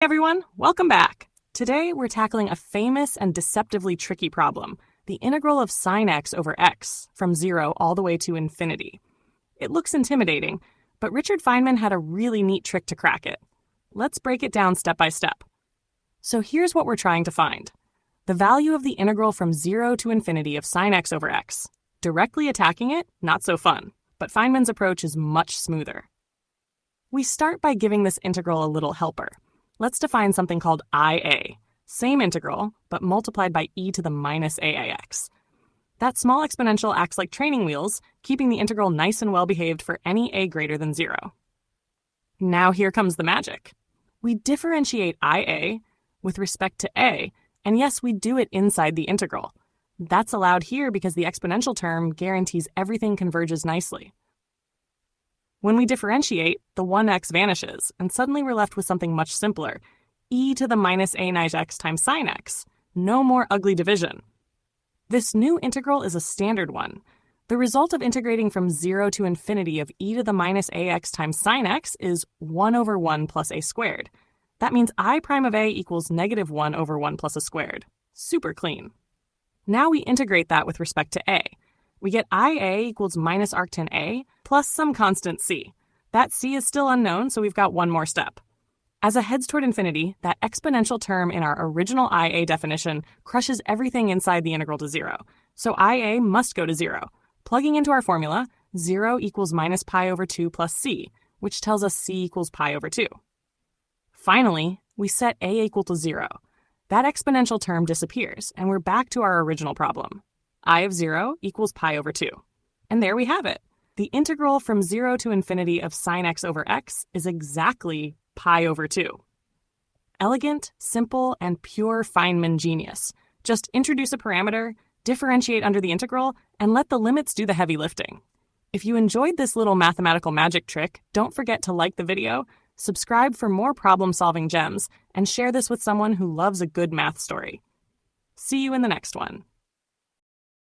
Everyone, welcome back. Today we're tackling a famous and deceptively tricky problem, the integral of sine x over x from 0 all the way to infinity. It looks intimidating, but Richard Feynman had a really neat trick to crack it. Let's break it down step by step. So here's what we're trying to find. The value of the integral from 0 to infinity of sine x over x. Directly attacking it, not so fun, but Feynman's approach is much smoother. We start by giving this integral a little helper. Let's define something called IA, same integral, but multiplied by e to the minus aax. That small exponential acts like training wheels, keeping the integral nice and well behaved for any a greater than 0. Now here comes the magic. We differentiate IA with respect to a, and yes, we do it inside the integral. That's allowed here because the exponential term guarantees everything converges nicely. When we differentiate, the 1x vanishes, and suddenly we're left with something much simpler, e to the minus a nige x times sine x. No more ugly division. This new integral is a standard one. The result of integrating from 0 to infinity of e to the minus ax times sine x is 1 over 1 plus a squared. That means I prime of a equals negative 1 over 1 plus a squared. Super clean. Now we integrate that with respect to a. We get IA equals minus arctan A plus some constant C. That C is still unknown, so we've got one more step. As it heads toward infinity, that exponential term in our original IA definition crushes everything inside the integral to 0. So IA must go to 0. Plugging into our formula, 0 equals minus pi over 2 plus C, which tells us C equals pi over 2. Finally, we set A equal to 0. That exponential term disappears, and we're back to our original problem. I of 0 equals pi over 2. And there we have it. The integral from 0 to infinity of sine x over x is exactly pi over 2. Elegant, simple, and pure Feynman genius. Just introduce a parameter, differentiate under the integral, and let the limits do the heavy lifting. If you enjoyed this little mathematical magic trick, don't forget to like the video, subscribe for more problem-solving gems, and share this with someone who loves a good math story. See you in the next one.